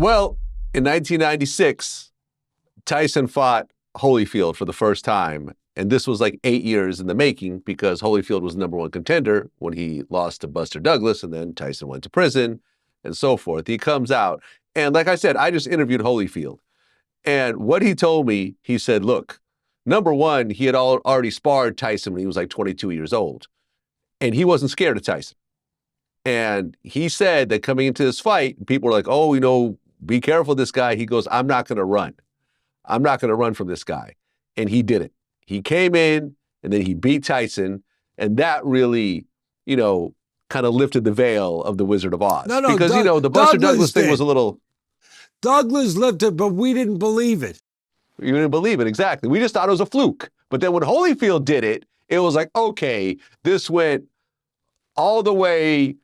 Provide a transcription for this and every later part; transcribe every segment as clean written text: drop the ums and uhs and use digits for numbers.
Well, in 1996, Tyson fought Holyfield for the first time. And this was like 8 years in the making because Holyfield was the number one contender when he lost to Buster Douglas, and then Tyson went to prison and so forth. He comes out. And like I said, I just interviewed Holyfield. And what he told me, he said, look, number one, he had already sparred Tyson when he was like 22 years old. And he wasn't scared of Tyson. And he said that coming into this fight, people were like, oh, be careful of this guy. He goes, I'm not going to run. I'm not going to run from this guy. And he did it. He came in and then he beat Tyson. And that really, kind of lifted the veil of the Wizard of Oz. No, because, the Buster Douglas thing was a little... Douglas lifted, but we didn't believe it. You didn't believe it, exactly. We just thought it was a fluke. But then when Holyfield did it, it was like, okay, this went all the way,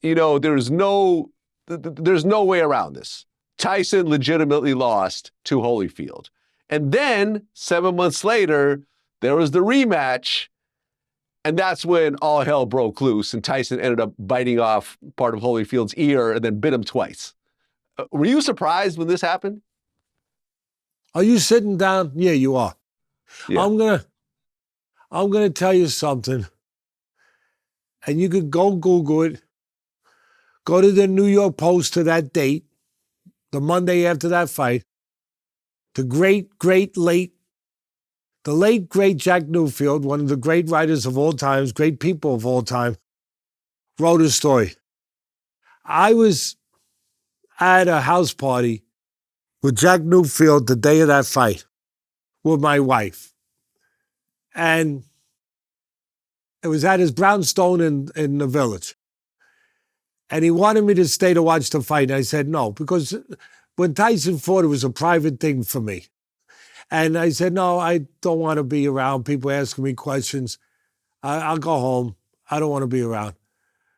there's no way around this. Tyson legitimately lost to Holyfield. And then 7 months later, there was the rematch. And that's when all hell broke loose and Tyson ended up biting off part of Holyfield's ear and then bit him twice. Were you surprised when this happened? Are you sitting down? Yeah, you are. Yeah. I'm gonna tell you something. And you could go Google it. Go to the New York Post to that date, the Monday after that fight. The late, great Jack Newfield, one of the great writers of all times, great people of all time, wrote a story. I was at a house party with Jack Newfield the day of that fight with my wife. And it was at his brownstone in the Village. And he wanted me to stay to watch the fight. And I said no, because when Tyson fought, it was a private thing for me. And I said, no, I don't want to be around people asking me questions. I'll go home. I don't want to be around.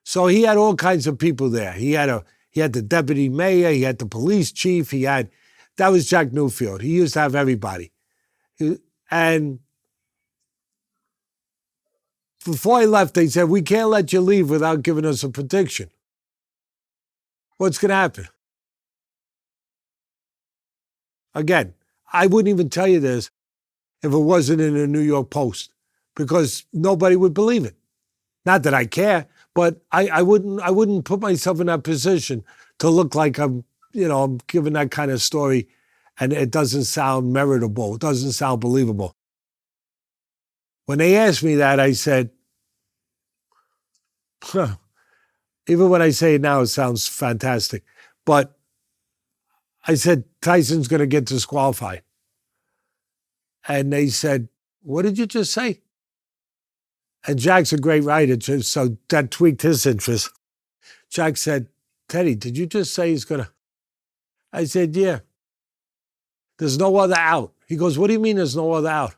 So he had all kinds of people there. He had the deputy mayor. He had the police chief. That was Jack Newfield. He used to have everybody. And before I left, they said, we can't let you leave without giving us a prediction. What's going to happen? Again, I wouldn't even tell you this if it wasn't in the New York Post, because nobody would believe it. Not that I care, but I wouldn't put myself in that position to look like I'm giving that kind of story and it doesn't sound meritable. It doesn't sound believable. When they asked me that, I said, even when I say it now, it sounds fantastic. But I said, Tyson's going to get disqualified. And they said, what did you just say? And Jack's a great writer, so that tweaked his interest. Jack said, Teddy, did you just say he's going to? I said, yeah. There's no other out. He goes, what do you mean there's no other out?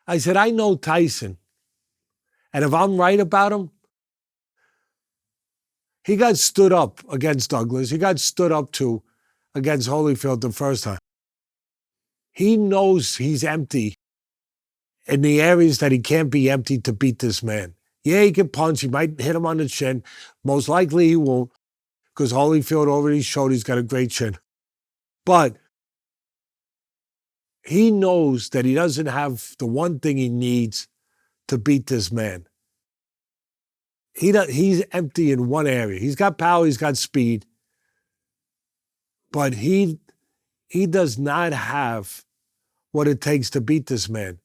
I said, I know Tyson. And if I'm right about him, he got stood up against Douglas. He got stood up to against Holyfield the first time. He knows he's empty in the areas that he can't be empty to beat this man. Yeah, he can punch. He might hit him on the chin. Most likely he won't, because Holyfield already showed he's got a great chin. But he knows that he doesn't have the one thing he needs to beat this man. He's empty in one area. He's got power, he's got speed, but he does not have what it takes to beat this man.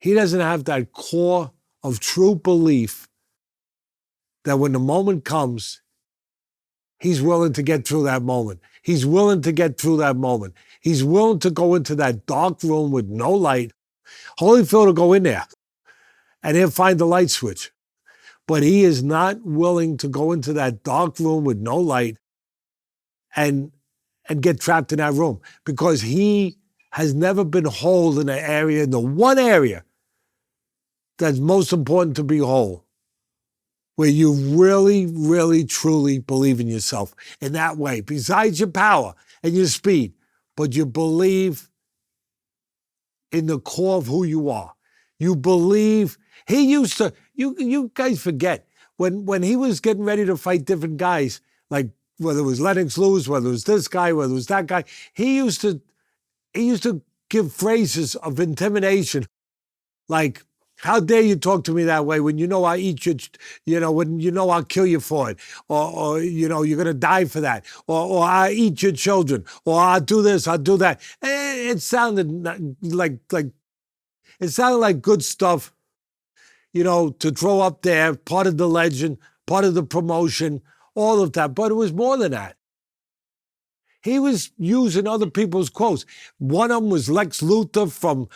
He doesn't have that core of true belief that when the moment comes, he's willing to get through that moment. He's willing to get through that moment. He's willing to go into that dark room with no light. Holyfield will go in there and he'll find the light switch. But he is not willing to go into that dark room with no light and get trapped in that room, because he has never been whole in the one area that's most important to be whole, where you really, really, truly believe in yourself in that way, besides your power and your speed, but you believe in the core of who you are. You believe. He used to, you guys forget, when he was getting ready to fight different guys, like whether it was Lennox Lewis, whether it was this guy, whether it was that guy, he used to give phrases of intimidation, like, how dare you talk to me that way when you know I eat your, when you know I'll kill you for it, or you're going to die for that, or I eat your children, or I'll do this, I'll do that. It sounded like good stuff, to throw up there, part of the legend, part of the promotion, all of that. But it was more than that. He was using other people's quotes. One of them was Lex Luthor from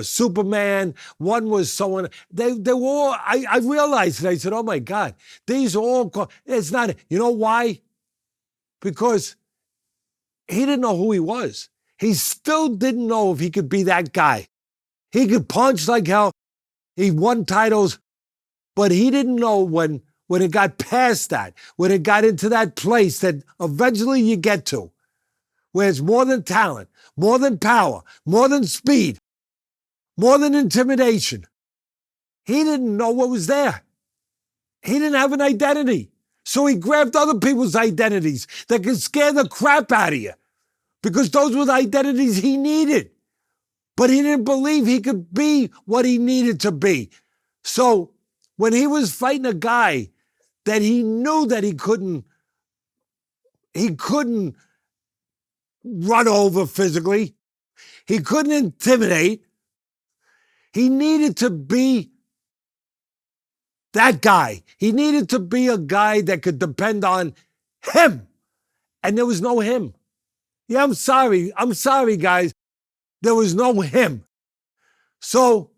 Superman. One was someone. They were all. I realized it. I said, "Oh my God, these are all." It's not. You know why? Because he didn't know who he was. He still didn't know if he could be that guy. He could punch like hell. He won titles, but he didn't know when it got past that, when it got into that place that eventually you get to, where it's more than talent, more than power, more than speed, more than intimidation. He didn't know what was there. He didn't have an identity. So he grabbed other people's identities that could scare the crap out of you, because those were the identities he needed. But he didn't believe he could be what he needed to be. So when he was fighting a guy that he knew that he couldn't run over physically, he couldn't intimidate, he needed to be that guy. He needed to be a guy that could depend on him. And there was no him. Yeah, I'm sorry, guys. There was no him. So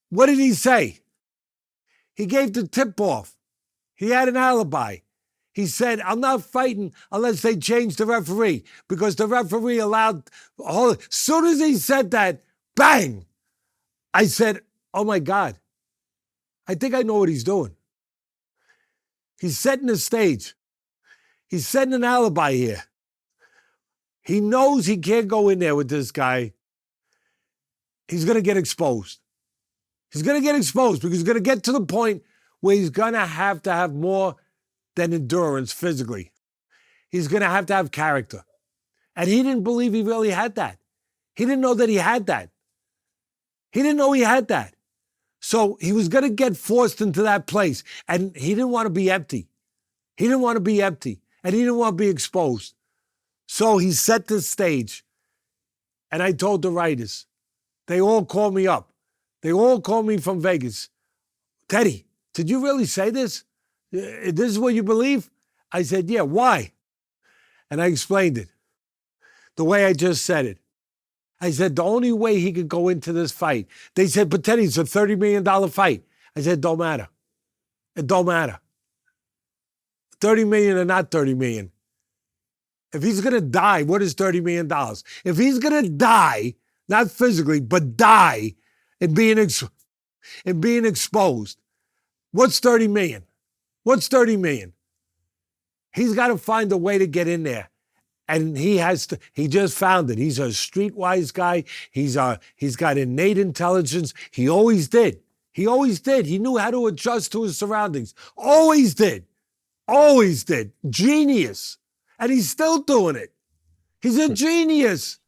what did he say? He gave the tip-off. He had an alibi. He said, I'm not fighting unless they change the referee, because the referee allowed. As soon as he said that, bang, I said, oh my God, I think I know what he's doing. He's setting the stage. He's setting an alibi here. He knows he can't go in there with this guy. He's going to get exposed. He's going to get exposed because he's going to get to the point where he's going to have more than endurance physically. He's going to have character. And he didn't believe he really had that. He didn't know that he had that. He didn't know he had that. So he was going to get forced into that place. And he didn't want to be empty. He didn't want to be empty. And he didn't want to be exposed. So he set the stage. And I told the writers, they all called me up. They all called me from Vegas. Teddy, did you really say this? This is what you believe? I said, yeah, why? And I explained it the way I just said it. I said, the only way he could go into this fight. They said, but Teddy, it's a $30 million fight. I said, don't matter. It don't matter. 30 million or not 30 million. If he's going to die, what is $30 million? If he's going to die, not physically, but die and being exposed, what's 30 million? What's 30 million? He's got to find a way to get in there. And he just found it. He's a streetwise guy. He's got innate intelligence. He always did. He always did. He knew how to adjust to his surroundings. Always did. Always did. Genius. And he's still doing it. He's a genius.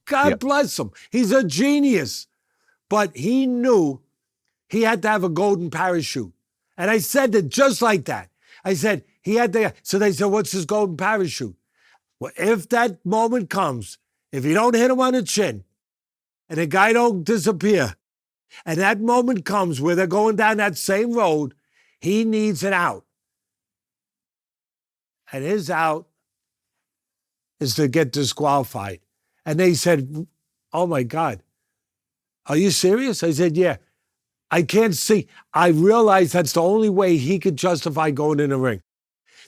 God bless him. He's a genius. But he knew he had to have a golden parachute. And I said it just like that. I said, he had to. So they said, what's his golden parachute? Well, if that moment comes, if you don't hit him on the chin and the guy don't disappear, and that moment comes where they're going down that same road, he needs an out. And his out is to get disqualified. And they said, oh my God, are you serious? I said, yeah. I can't see. I realized that's the only way he could justify going in the ring.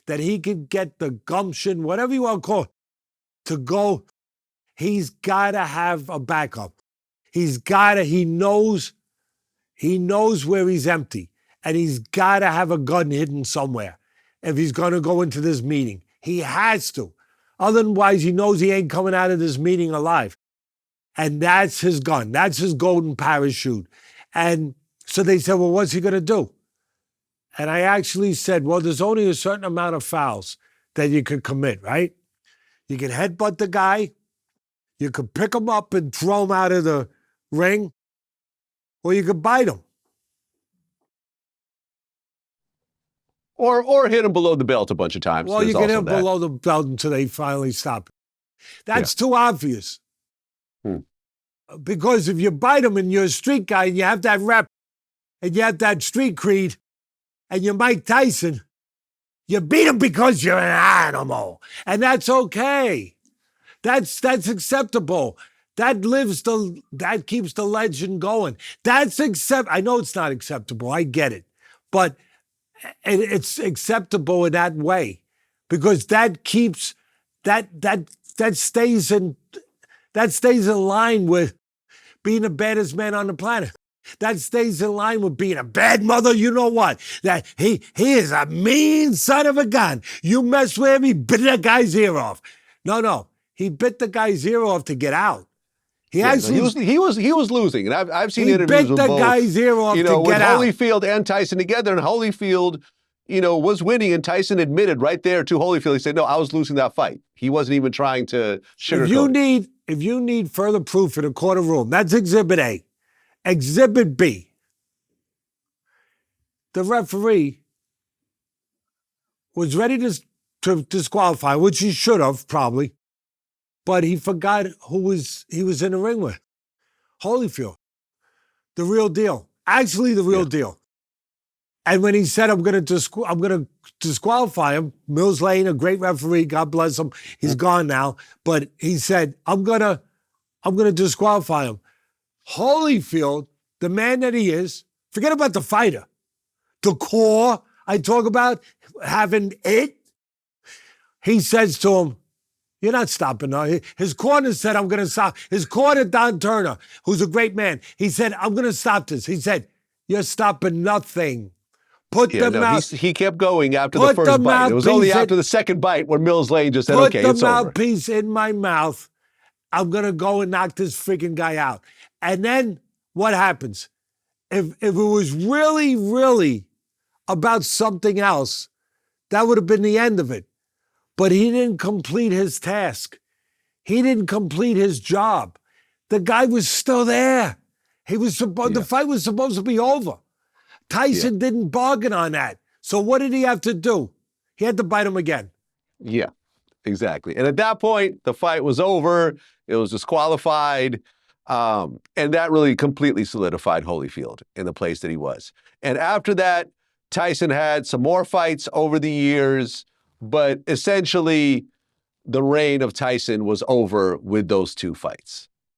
That he could get the gumption, whatever you want to call it, to go. He's got to have a backup. He knows where he's empty. And he's got to have a gun hidden somewhere if he's going to go into this meeting. He has to. Otherwise, he knows he ain't coming out of this meeting alive. And that's his gun. That's his golden parachute. And so they said, well, what's he going to do? And I actually said, well, there's only a certain amount of fouls that you could commit, right? You can headbutt the guy, you could pick him up and throw him out of the ring, or you could bite him. Or hit him below the belt a bunch of times. Well, There's you can hit also him that. below the belt until they finally stop it. That's too obvious. Because if you bite him and you're a street guy and you have that rep and you have that street creed and you're Mike Tyson, you beat him because you're an animal. And that's okay. That's acceptable. That keeps the legend going. I know it's not acceptable. I get it. But it's acceptable in that way because that keeps that stays in line with being the baddest man on the planet. That stays in line with being a bad mother. You know what? That he is a mean son of a gun. You mess with him, he bit that guy's ear off. No. He bit the guy's ear off to get out. He was losing, and I've seen interviews with both. He bit the guy's ear off to get out. With Holyfield and Tyson together, and Holyfield, was winning, and Tyson admitted right there to Holyfield. He said, "No, I was losing that fight. He wasn't even trying to sugarcoat it." If you need further proof in a courtroom, that's Exhibit A. Exhibit B. The referee was ready to disqualify, which he should have probably. But he forgot he was in the ring with. Holyfield. The real deal. Actually, the real deal. And when he said, I'm going to disqualify him, Mills Lane, a great referee, God bless him, he's gone now. But he said, I'm going to disqualify him. Holyfield, the man that he is, forget about the fighter. The core I talk about, having it. He says to him, you're not stopping. No. His corner said, I'm going to stop. His corner, Don Turner, who's a great man, he said, I'm going to stop this. He said, you're stopping nothing. He kept going after the first bite. It was only after the second bite where Mills Lane just said, okay, it's over. Put the mouthpiece in my mouth. I'm going to go and knock this freaking guy out. And then what happens? If it was really, really about something else, that would have been the end of it. But he didn't complete his task. He didn't complete his job. The guy was still there. The fight was supposed to be over. Tyson didn't bargain on that. So what did he have to do? He had to bite him again. Yeah, exactly. And at that point, the fight was over. It was disqualified. And that really completely solidified Holyfield in the place that he was. And after that, Tyson had some more fights over the years. But essentially, the reign of Tyson was over with those two fights.